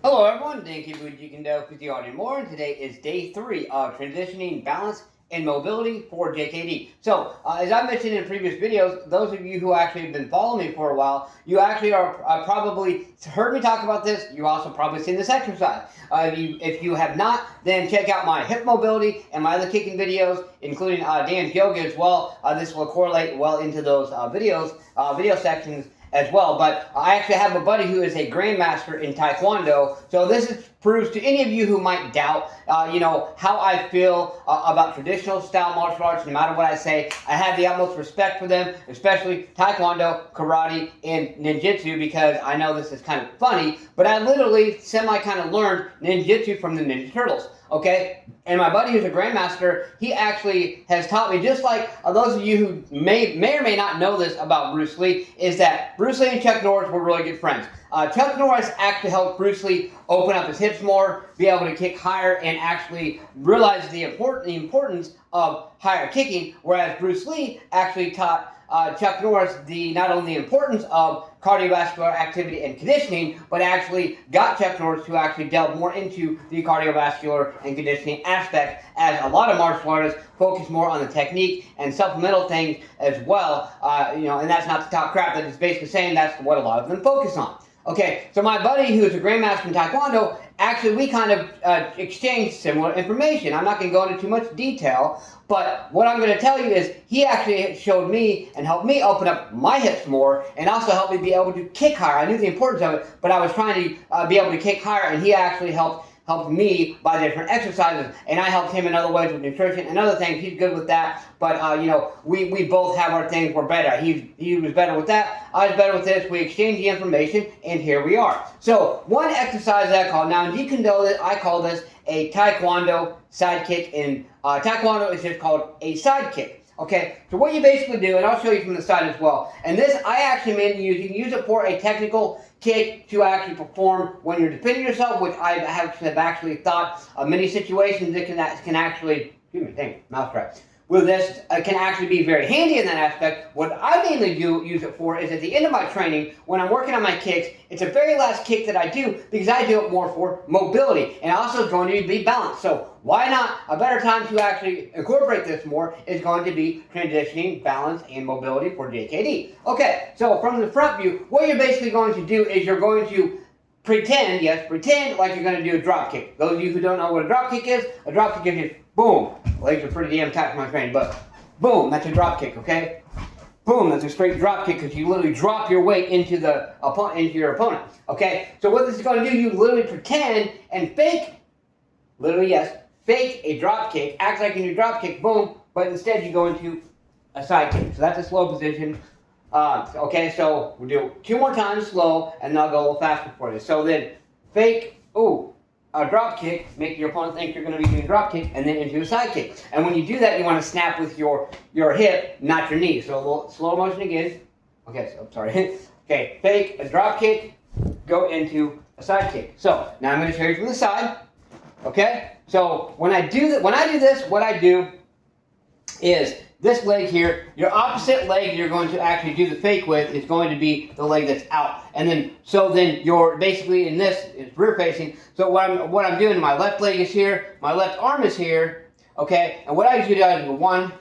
Hello everyone, thank you for JKD with the audio more, and today is day 3 of transitioning balance and mobility for JKD. So, as I mentioned in previous videos, those of you who actually have been following me for a while, you actually are probably heard me talk about this. You also probably seen this exercise. If you have not, then check out my hip mobility and my other kicking videos, including Dan's yoga as well. This will correlate well into those video sections as well. But I actually have a buddy who is a grandmaster in Taekwondo, so this proves to any of you who might doubt, how I feel about traditional style martial arts. No matter what I say, I have the utmost respect for them, especially Taekwondo, karate, and ninjutsu, because I know this is kind of funny, but I literally kind of learned ninjutsu from the Ninja Turtles. Okay, and my buddy who's a grandmaster, he actually has taught me, just like those of you who may or may not know this about Bruce Lee, is that Bruce Lee and Chuck Norris were really good friends. Chuck Norris actually helped Bruce Lee open up his hips more, be able to kick higher, and actually realize the importance of higher kicking, whereas Bruce Lee actually taught Chuck Norris not only the importance of cardiovascular activity and conditioning, but actually got Chuck Norris to actually delve more into the cardiovascular and conditioning aspect, as a lot of martial artists focus more on the technique and supplemental things as well. And that's not to talk crap, but it's basically saying that's what a lot of them focus on. Okay, so my buddy who's a grandmaster in Taekwondo, actually we kind of exchanged similar information. I'm not going to go into too much detail, but what I'm going to tell you is he actually showed me and helped me open up my hips more, and also helped me be able to kick higher. I knew the importance of it, but I was trying to be able to kick higher, and he actually helped me by different exercises, and I helped him in other ways with nutrition and other things. He's good with that, but we both have our things. We're better. He was better with that. I was better with this. We exchanged the information, and here we are. So one exercise that I call, now in JKD, I call this a Taekwondo side kick. In Taekwondo, it's just called a side kick. Okay, so what you basically do, and I'll show you from the side as well, and this I actually meant you can use it for a technical kick to actually perform when you're defending yourself, which I have actually thought of many situations that can actually, with this, can actually be very handy in that aspect. What I mainly use it for is at the end of my training, when I'm working on my kicks, it's a very last kick that I do, because I do it more for mobility, and also going to be balanced. So why not? A better time to actually incorporate this more is going to be transitioning, balance, and mobility for JKD. Okay, so from the front view, what you're basically going to do is you're going to pretend like you're going to do a drop kick. Those of you who don't know what a drop kick is just boom. Legs are pretty damn tight for my training, but boom, that's a drop kick, okay? Boom, that's a straight drop kick, because you literally drop your weight into your opponent, okay? So what this is going to do, you literally pretend and fake a drop kick, act like you do drop kick, boom, but instead you go into a side kick. So that's a slow position. Okay, so we'll do 2 more times slow, and then I'll go a little faster for you. So then fake, a drop kick, make your opponent think you're going to be doing a drop kick, and then into a side kick. And when you do that, you want to snap with your hip, not your knee. So a little slow motion again. Okay, so sorry. Okay, fake a drop kick, go into a side kick. So now I'm going to show you from the side. Okay, so when I do this, what I do is this leg here, your opposite leg you're going to actually do the fake with is going to be the leg that's out. And then you're basically in this is rear facing. So what I'm doing, my left leg is here, my left arm is here, okay? And what I usually do is a 1,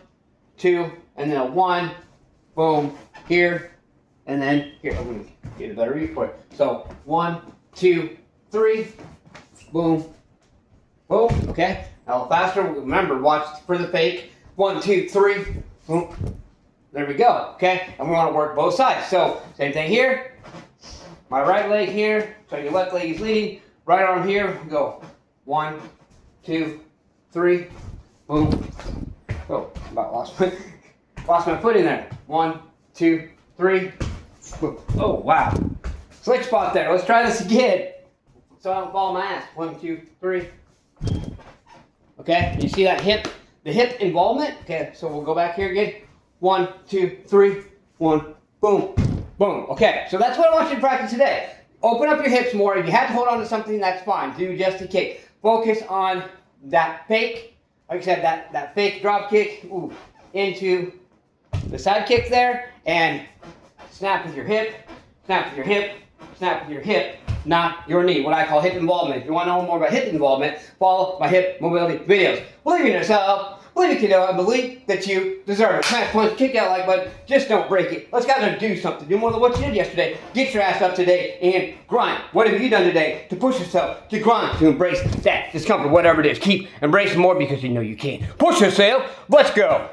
2, and then a 1, boom, here, and then here. I'm going to get a better read for it. So 1, 2, 3, boom, boom, okay? Now a little faster, remember, watch for the fake. 1, 2, 3, boom. There we go, okay? And we want to work both sides. So, same thing here. My right leg here, so your left leg is leading. Right arm here, go. 1, 2, 3, boom. Oh, about lost my foot in there. 1, 2, 3, boom. Oh, wow. Slick spot there. Let's try this again. So I don't fall my ass. 1, 2, 3. Okay, you see that hip? The hip involvement. Okay, so we'll go back here again. 1, 2, 3, 1, boom, boom. Okay, so that's what I want you to practice today. Open up your hips more. If you have to hold on to something, that's fine. Do just a kick. Focus on that fake, like I said, that fake drop kick into the side kick there, and snap with your hip, snap with your hip, snap with your hip, not your knee. What I call hip involvement. If you want to know more about hip involvement, follow my hip mobility videos. Believe in yourself. Believe you can do it, and believe that you deserve it. Smash, punch, kick that like button. Just don't break it. Let's go and do something. Do more than what you did yesterday. Get your ass up today and grind. What have you done today to push yourself, to grind, to embrace that discomfort, whatever it is? Keep embracing more because you know you can. Push yourself. Let's go.